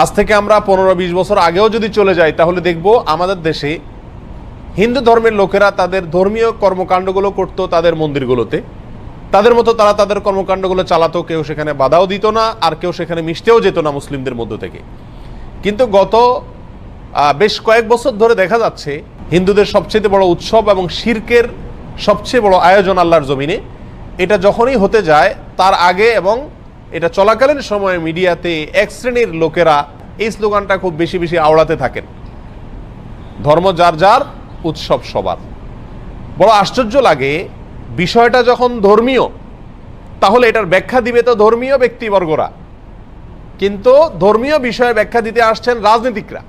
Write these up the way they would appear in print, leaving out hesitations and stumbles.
আজ থেকে আমরা 15-20 বছর আগেও যদি চলে যাই তাহলে দেখব আমাদের দেশে হিন্দু ধর্মের লোকেরা তাদের ধর্মীয় কর্মকাণ্ডগুলো করতো তাদের মন্দিরগুলোতে, তাদের মতো তারা তাদের কর্মকাণ্ডগুলো চালাতো, কেউ সেখানে বাধাও দিত না আর কেউ সেখানে মিশতেও যেত না মুসলিমদের মধ্য থেকে। কিন্তু গত বেশ কয়েক বছর ধরে দেখা যাচ্ছে হিন্দুদের সবচেয়ে বড় উৎসব এবং শিরকের সবচেয়ে বড় আয়োজন আল্লাহর জমিনে, এটা যখনই হতে যায় তার আগে এবং এটা চলাকালীন সময়ে মিডিয়াতে এক শ্রেণীর লোকেরা এই স্লোগানটা খুব বেশি বেশি আওড়াতে থাকেন, ধর্ম যার যার, উৎসব সবার। বড় আশ্চর্য লাগে, বিষয়টা যখন ধর্মীয় তাহলে এটার ব্যাখ্যা দিবে তো ধর্মীয় ব্যক্তিবর্গরা, কিন্তু ধর্মীয় বিষয়ে ব্যাখ্যা দিতে আসছেন রাজনীতিকরা,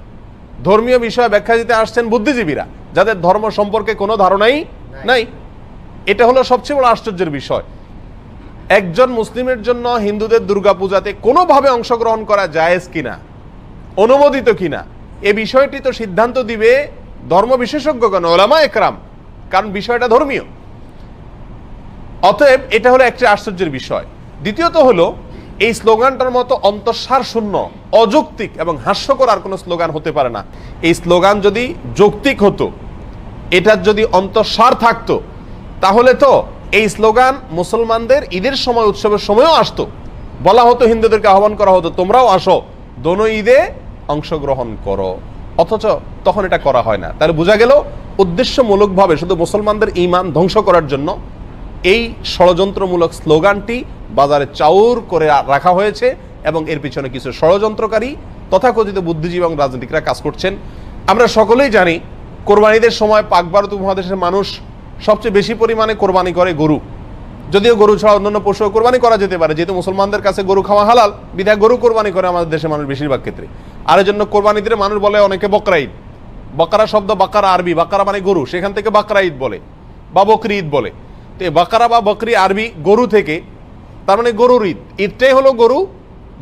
ধর্মীয় বিষয়ে ব্যাখ্যা দিতে আসছেন বুদ্ধিজীবীরা, যাদের ধর্ম সম্পর্কে কোনো ধারণাই নাই। এটা হলো সবচেয়ে বড় আশ্চর্যের বিষয়। একজন মুসলিমের জন্য হিন্দুদের দুর্গাপূজাতে কোনোভাবে অংশগ্রহণ করা জায়েজ কিনা, অনুমোদিত কিনা, এ বিষয়টি তো সিদ্ধান্ত দিবে ধর্ম বিশেষজ্ঞগণ, ওলামা একরাম, কারণ বিষয়টা ধর্মীয়। অতএব এটা হলো একটা আশ্চর্যের বিষয়। দ্বিতীয়ত হলো এই স্লোগানটার মতো অন্তঃসার শূন্য, অযৌক্তিক এবং হাস্যকর আর কোনো স্লোগান হতে পারে না। এই স্লোগান যদি যৌক্তিক হতো, এটার যদি অন্তঃসার থাকতো, তাহলে তো এই স্লোগান মুসলমানদের ঈদের সময়, উৎসবের সময়ও আসতো, বলা হতো, হিন্দুদেরকে আহ্বান করা হতো, তোমরাও আসো, দোনো ঈদে অংশগ্রহণ করো। অথচ তখন এটা করা হয় না। তাহলে বোঝা গেল উদ্দেশ্যমূলকভাবে শুধু মুসলমানদের ঈমান ধ্বংস করার জন্য এই ষড়যন্ত্রমূলক স্লোগানটি বাজারে চাউর করে রাখা হয়েছে এবং এর পিছনে কিছু ষড়যন্ত্রকারী তথাকথিত বুদ্ধিজীবী এবং রাজনীতিকরা কাজ করছেন। আমরা সকলেই জানি কোরবানিদের সময় পাক ভারত উপমহাদেশের মানুষ সবচেয়ে বেশি পরিমাণে কোরবানি করে গরু, যদিও গরু ছাড়া অন্যান্য পশু কোরবানি করা যেতে পারে, যেহেতু মুসলমানদের কাছে গরু খাওয়া হালাল, বিধায় গরু কোরবানি করে আমাদের দেশের মানুষ বেশিরভাগ ক্ষেত্রে। আর এর জন্য কোরবানিদের মানুষ বলে অনেকে বকরা ঈদ। বকরা শব্দ বাকারা আরবি, বাকারা মানে গরু, সেখান থেকে বাকরা ঈদ বলে বা বকরি ঈদ বলে। তো বাকারা বা বকরি আরবি গরু থেকে, তার মানে গরুর ঈদ, ঈদটাই হলো গরু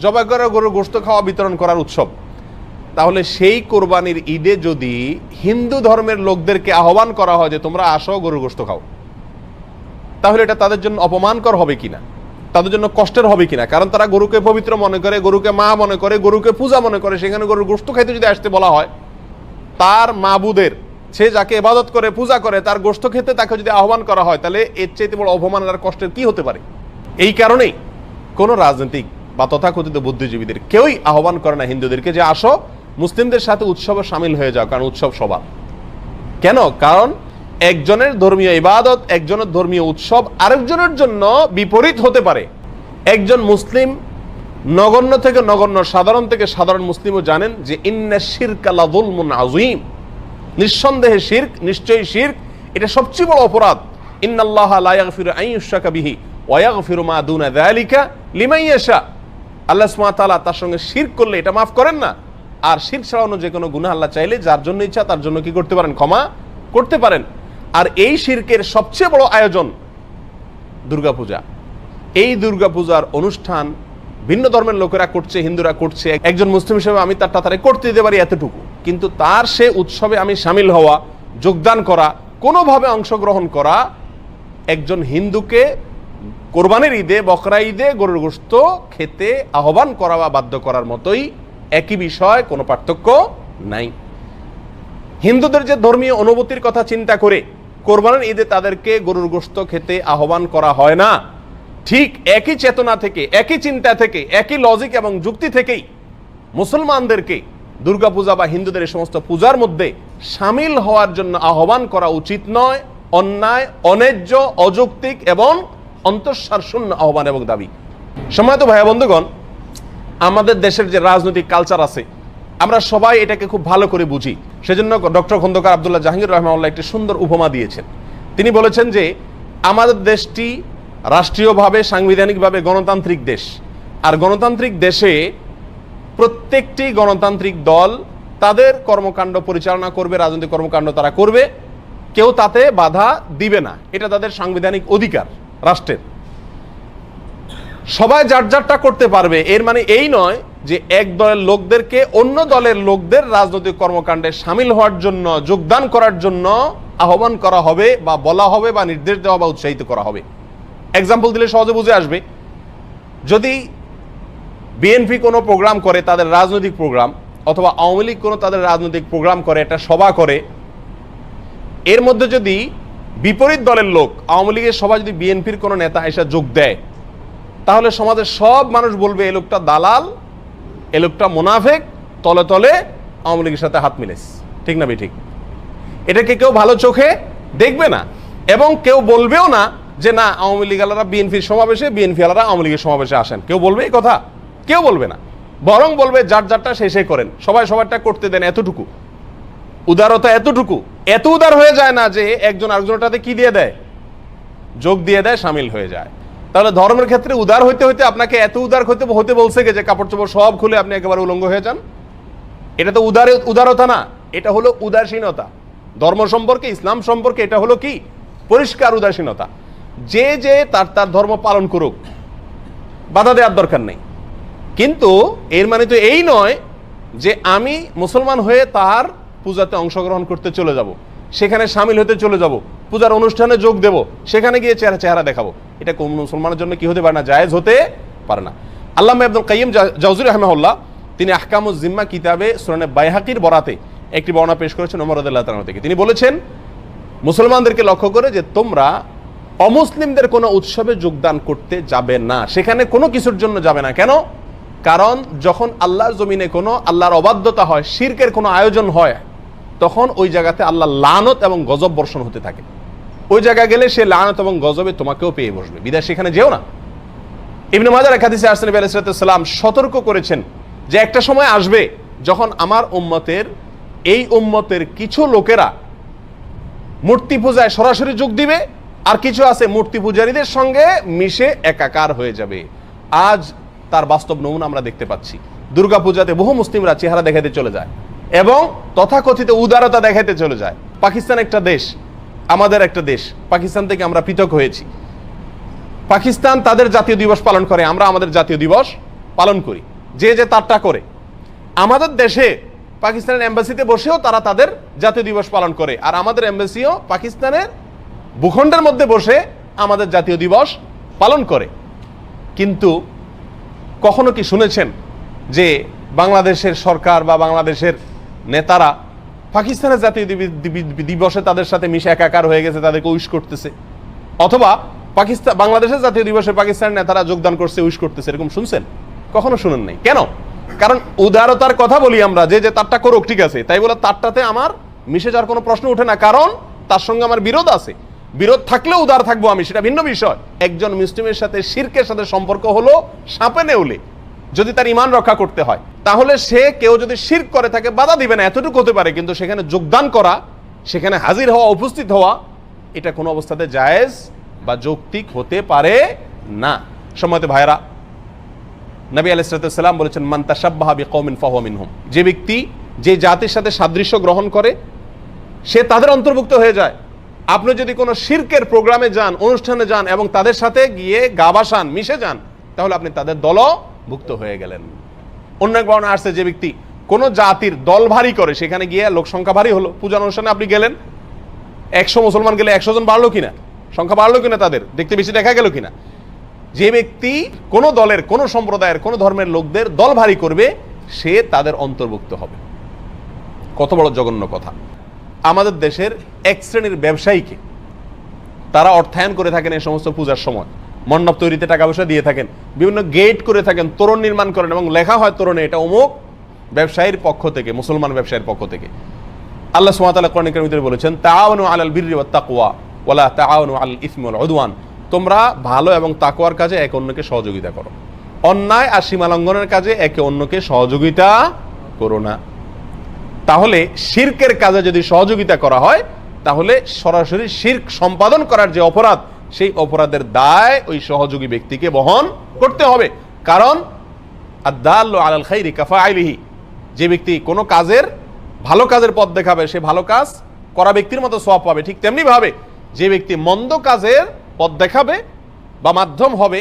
জবাই করা, গরুর গোশত খাওয়া, বিতরণ করার উৎসব। তাহলে সেই কোরবানির ঈদে যদি হিন্দু ধর্মের লোকদেরকে আহ্বান করা হয় যে তোমরা আসো গরুর গোশত খাও, তাহলে এটা তাদের জন্য অপমানকর হবে কিনা, তাদের জন্য কষ্টের হবে কিনা? কারণ তারা গরুকে পবিত্র মনে করে, গরুকে মা মনে করে, গরুকে পূজা মনে করে। সেখানে গরুর গোশত খাইতে যদি আসতে বলা হয়, তার মাবুদের, সে যাকে ইবাদত করে, পূজা করে, তার গোশত খেতে তাকে যদি আহ্বান করা হয়, তাহলে এর চাইতে বড় অপমান আর কষ্টের কি হতে পারে? এই কারণেই কোন রাজনৈতিক বা তথাকথিত বুদ্ধিজীবীদের কেউই আহ্বান করে না হিন্দুদেরকে যে আসো মুসলিমদের সাথে উৎসবে সামিল হয়ে যাও, কারণ উৎসব সবার। কেন? কারণ একজনের ধর্মীয় ইবাদত, একজনের ধর্মীয় উৎসব আরেকজনের জন্য বিপরীত হতে পারে। একজন মুসলিম নগণ্য থেকে নগণ্য, সাধারণ থেকে সাধারণ মুসলিমও জানেন যে ইন্না শিরকা লাযুলমুন আযীম, নিঃসন্দেহে শিরক, নিশ্চয়ই শিরক এটা সবচেয়ে বড় অপরাধ। ইন্নাল্লাহা লা ইয়াগফিরু আন ইউশরাকা বিহি ওয়া ইয়াগফিরু মা দুনা যালিকা লিমান ইয়াশা। আল্লাহ সুবহানাহু ওয়া তাআলা তার সঙ্গে শিরক করলে এটা মাফ করেন না, আর শিরক ছাড়ানো যে কোনো গুনাহ আল্লাহ চাইলে যার জন্য ইচ্ছা তার জন্য কি করতে পারেন? ক্ষমা করতে পারেন। আর এই শিরকের সবচেয়ে বড় আয়োজন দুর্গাপূজা। এই দুর্গাপূজার অনুষ্ঠান ভিন্ন ধর্মের লোকেরা করছে, হিন্দুরা করছে, একজন মুসলিম হিসেবে আমি তার তাড়াতাড়ি করতে দিতে পারি এতটুকু, কিন্তু তার সে উৎসবে আমি সামিল হওয়া, যোগদান করা, কোনোভাবে অংশগ্রহণ করা, একজন হিন্দুকে কোরবানির ঈদে, বকরা ঈদে গরুর গোশত খেতে আহ্বান করা বা বাধ্য করার মতোই, একই বিষয়, কোনো পার্থক্য নাই। হিন্দুদের যে ধর্মীয় অনুভূতির কথা চিন্তা করে কোরবানির ঈদে তাদেরকে গরুর গোশত খেতে আহ্বান করা হয় না, ঠিক একই চেতনা থেকে, একই চিন্তা থেকে, একই লজিক এবং যুক্তি থেকেই মুসলমানদেরকে দুর্গাপূজা বা হিন্দুদের এই সমস্ত পূজার মধ্যে সামিল হওয়ার জন্য আহ্বান করা উচিত নয়, অন্যায়, অন্যায্য, অযৌক্তিক এবং অন্তঃসার শূন্য আহ্বান এবং দাবি। সম্মানিত ভাইয়া বন্ধুগণ, আমাদের দেশের যে রাজনৈতিক কালচার আছে আমরা সবাই এটাকে খুব ভালো করে বুঝি। সেজন্য ডক্টর খন্দকার আব্দুল্লাহ জাহাঙ্গীর রহমানুল্লাহ একটি সুন্দর উপমা দিয়েছেন। তিনি বলেছেন যে আমাদের দেশটি রাষ্ট্রীয়ভাবে, সাংবিধানিকভাবে গণতান্ত্রিক দেশ, আর গণতান্ত্রিক দেশে প্রত্যেকটি গণতান্ত্রিক দল তাদের কর্মকাণ্ড পরিচালনা করবে, রাজনৈতিক কর্মকাণ্ড তারা করবে, কেউ তাতে বাধা দিবে না, এটা তাদের সাংবিধানিক অধিকার রাষ্ট্রের। সবাই যার যারটা করতে পারবে, এর মানে এই নয় যে এক দলের লোকদেরকে অন্য দলের লোকদের রাজনৈতিক কর্মকাণ্ডে সামিল হওয়ার জন্য, যোগদান করার জন্য আহ্বান করা হবে বা বলা হবে বা নির্দেশ দেওয়া বা উৎসাহিত করা হবে। এক্সাম্পল দিলে সহজে বুঝে আসবে। যদি বিএনপি কোনো প্রোগ্রাম করে, তাদের রাজনৈতিক প্রোগ্রাম, অথবা আওয়ামী লীগ কোনো তাদের রাজনৈতিক প্রোগ্রাম করে, একটা সভা করে, এর মধ্যে যদি বিপরীত দলের লোক, আওয়ামী লীগের সভা যদি বিএনপির কোনো নেতা এসে যোগ দেয়, তাহলে সমাজের সব মানুষ বলবে এ লোকটা দালাল, এ লোকটা মুনাফিক, তলে তলে আওয়ামী লীগের সাথে হাত মিলেছে। ঠিক না ঠিক? এটাকে কেউ ভালো চোখে দেখবে না, এবং কেউ বলবেও না যে না আওয়ামী লীগ আলারা বিএনপির সমাবেশে, বিএনপি আলারা আওয়ামী লীগের সমাবেশে আসেন। কেউ বলবে এই কথা? কেউ বলবে না। বরং বলবে যার যারটা শেষে করেন, সবাই সবারটা করতে দেন। এতটুকু উদারতা, এতটুকু এত উদার হয়ে যায় না যে একজন আরেকজনটাতে কি দিয়ে দেয়, যোগ দিয়ে দেয়, সামিল হয়ে যায়। তাহলে ধর্মের ক্ষেত্রে উদার হইতে হইতে আপনাকে এত উদার হতে বলছে যে কাপড় চোপড় সব খুলে আপনি একেবারে উলঙ্গ হয়ে যান? এটা তো উদারতা না, এটা হলো উদাসীনতা। ধর্ম সম্পর্কে, ইসলাম সম্পর্কে এটা হলো কি? পরিষ্কার উদাসীনতা। যে যে তার ধর্ম পালন করুক, বাধা দেওয়ার দরকার নেই। কিন্তু এর মানে তো এই নয় যে আমি মুসলমান হয়ে তার পূজাতে অংশগ্রহণ করতে চলে যাব, সেখানে সামিল হতে চলে যাব, পূজার অনুষ্ঠানে যোগ দেব, সেখানে গিয়ে চেহারা দেখাবো। এটা কোন মুসলমানের জন্য কি হতে পারে না? জায়েজ হতে পারে না। আল্লামা ইবনুল কাইয়িম জাওযী রাহিমাহুল্লাহ তিনি আহকামুজ জিম্মা কিতাবে সুনানে বাইহাকির বরাতে একটি বর্ণনা পেশ করেছেন ওমর রাদিয়াল্লাহু তাআলা থেকে। তিনি বলেছেন মুসলমানদেরকে লক্ষ্য করে যে তোমরা অমুসলিমদের কোনো উৎসবে যোগদান করতে যাবে না, সেখানে কোনো কিছুর জন্য যাবে না। কেন? কারণ যখন আল্লাহর জমিনে কোনো আল্লাহর অবাধ্যতা হয়, শিরকের কোনো আয়োজন হয়, তখন ওই জায়গাতে আল্লাহ লানত এবং গজব বর্ষণ হতে থাকে। ওই জায়গায় গেলে সে লানত এবং গজবে তোমাকেও পেয়ে বসবে, বিদায় সেখানে যেও না। ইবনে মাজার এক হাদিসে আসছে নবী আলাইহিস সালাম সতর্ক করেছেন যে একটা সময় আসবে যখন আমার এই উম্মতের কিছু লোকেরা মূর্তি পূজায় সরাসরি যোগ দিবে, আর কিছু আছে মূর্তি পূজারীদের সঙ্গে মিশে একাকার হয়ে যাবে। আজ তার বাস্তব নমুনা আমরা দেখতে পাচ্ছি। দুর্গা পূজাতে বহু মুসলিমরা চেহারা দেখাতে চলে যায় এবং তথাকথিত উদারতা দেখাতে চলে যায়। পাকিস্তান একটা দেশ, আমাদের একটা দেশ। পাকিস্তান থেকে আমরা পৃথক হয়েছি। পাকিস্তান তাদের জাতীয় দিবস পালন করে, আমরা আমাদের জাতীয় দিবস পালন করি, যে যে তারটা করে। আমাদের দেশে পাকিস্তানের এম্বাসিতে বসেও তারা তাদের জাতীয় দিবস পালন করে, আর আমাদের এম্বাসিও পাকিস্তানের ভূখণ্ডের মধ্যে বসে আমাদের জাতীয় দিবস পালন করে। কিন্তু কখনো কি শুনেছেন যে বাংলাদেশের সরকার বা বাংলাদেশের নেতারা পাকিস্তানের জাতীয় দিবসে তাদের সাথে মিশে একাকার হয়ে গেছে, তাদেরকে উইশ করতেছে? অথবা বাংলাদেশের জাতীয় দিবসে পাকিস্তানের নেতারা যোগদান করছে, উইশ করতেছে, এরকম শুনছেন? কখনো শুনেন নাই। কেন? কারণ উদারতার কথা বলি আমরা, যে যে তারটা করুক, ঠিক আছে, তাই বলে তারটাতে আমার মিশে যাওয়ার কোনো প্রশ্ন ওঠে না, কারণ তার সঙ্গে আমার বিরোধ আছে। বিরোধ থাকলেও উদার থাকবো আমি, সেটা ভিন্ন বিষয়। একজন মুসলিমের সাথে শিরকের সাথে সম্পর্ক হলো সাপে নেউলে। যদি তার ঈমান রক্ষা করতে হয়, তাহলে সে কেউ যদি শিরক করে থাকে বাধা দিবে না, এতটুকু হতে পারে। কিন্তু সেখানে যোগদান করা, সেখানে হাজির হওয়া, উপস্থিত হওয়া, এটা কোনো অবস্থাতে জায়েজ বা যৌক্তিক হতে পারে না। সম্মানিত ভাইরা, নবী আলাইহিস সালাম বলেছেন মান তাশাব্বাহা বিকওমিন ফাহুয়া মিনহুম। যে ব্যক্তি যে জাতির সাথে সাদৃশ্য গ্রহণ করে সে তাদের অন্তর্ভুক্ত হয়ে যায়। আপনি যদি কোনো শিরকের প্রোগ্রামে যান, অনুষ্ঠানে যান এবং তাদের সাথে গিয়ে গা ভাসান, মিশে যান, তাহলে আপনি তাদের দলভুক্ত হয়ে গেলেন। অন্য এক বর্ণনা আসছে যে ব্যক্তি কোন জাতির দল ভারী করে, সেখানে গিয়ে লোক সংখ্যা ভারী হলো, পূজা অনুষ্ঠানে আপনি গেলেন, 100 মুসলমান গেলে 100 জন বাড়লো কিনা, সংখ্যা বাড়লো কিনা, তাদের দেখতে বেশি দেখা গেল কিনা। যে ব্যক্তি কোন দলের, কোন সম্প্রদায়ের, কোন ধর্মের লোকদের দল ভারী করবে, সে তাদের অন্তর্ভুক্ত হবে। কত বড় জঘন্য কথা। আমাদের দেশের এক শ্রেণীর ব্যবসায়ীকে তারা অর্থায়ন করে থাকেন এই সমস্ত পূজার সময়, মণ্ডপ তৈরিতে টাকা পয়সা দিয়ে থাকেন, বিভিন্ন গেট করে থাকেন, তোরণ নির্মাণ করেন এবং লেখা হয় তোরণে এটা অমুক ব্যবসায়ীর পক্ষ থেকে, মুসলমান ব্যবসায়ীর পক্ষ থেকে। আল্লাহ সুবহানাহু ওয়া তাআলা কোরআন কারীমের ভিতরে বলেছেন তাআওয়ানু আলাল বিররি ওয়াত তাকওয়া ওয়ালা তাআওয়ানু আলাল ইসমি ওয়াল উদওয়ান। তোমরা ভালো এবং তাকওয়ার কাজে একে অন্যকে সহযোগিতা করো, অন্যায় আর সীমা লঙ্ঘনের কাজে একে অন্যকে সহযোগিতা করো না। তাহলে শিরকের কাজে যদি সহযোগিতা করা হয়, তাহলে সরাসরি শিরক সম্পাদন করার যে অপরাধ, সেই অপরাধের দায় ওই সহযোগী ব্যক্তিকে বহন করতে হবে। কারণ আদ-দাল্লু আলাল খাইরি কাফাইলিহি, যে ব্যক্তি কোনো কাজের, ভালো কাজের পথ দেখাবে, সে ভালো কাজ করা ব্যক্তির মতো সওয়াব পাবে। ঠিক তেমনি ভাবে যে ব্যক্তি মন্দ কাজের পথ দেখাবে বা মাধ্যম হবে,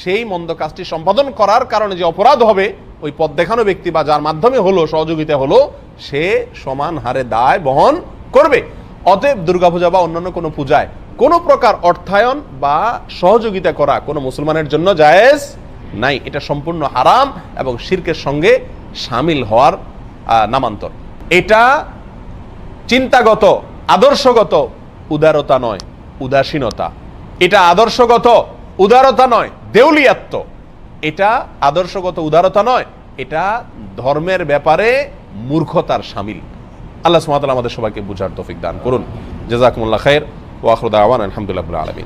সেই মন্দ কাজটি সম্পাদন করার কারণে যে অপরাধ হবে, ওই পথ দেখানো ব্যক্তি বা যার মাধ্যমে হলো, সহযোগিতা হলো, সে সমান হারে দায় বহন করবে। অতএব দুর্গাপূজা বা অন্যান্য কোনো পূজায় কোনো প্রকার অর্থায়ন বা সহযোগিতা করা কোনো মুসলমানের জন্য জায়েজ নাই। এটা সম্পূর্ণ হারাম এবং শিরকের সঙ্গে শামিল হওয়ার নামান্তর। এটা চিন্তাগত, আদর্শগত উদারতা নয়, উদাসীনতা। এটা আদর্শগত উদারতা নয়, দেউলিয়াত্ব। এটা আদর্শগত উদারতা নয়, এটা ধর্মের ব্যাপারে মূর্খতার শামিল। আল্লাহ সুবহানাহু ওয়া তাআলা আমাদের সবাইকে বুঝার তৌফিক দান করুন। জাযাকুমুল্লাহ খাইর ওয়া আখিরু দাওয়ানা আলহামদুলিল্লাহি রাব্বিল আলামিন।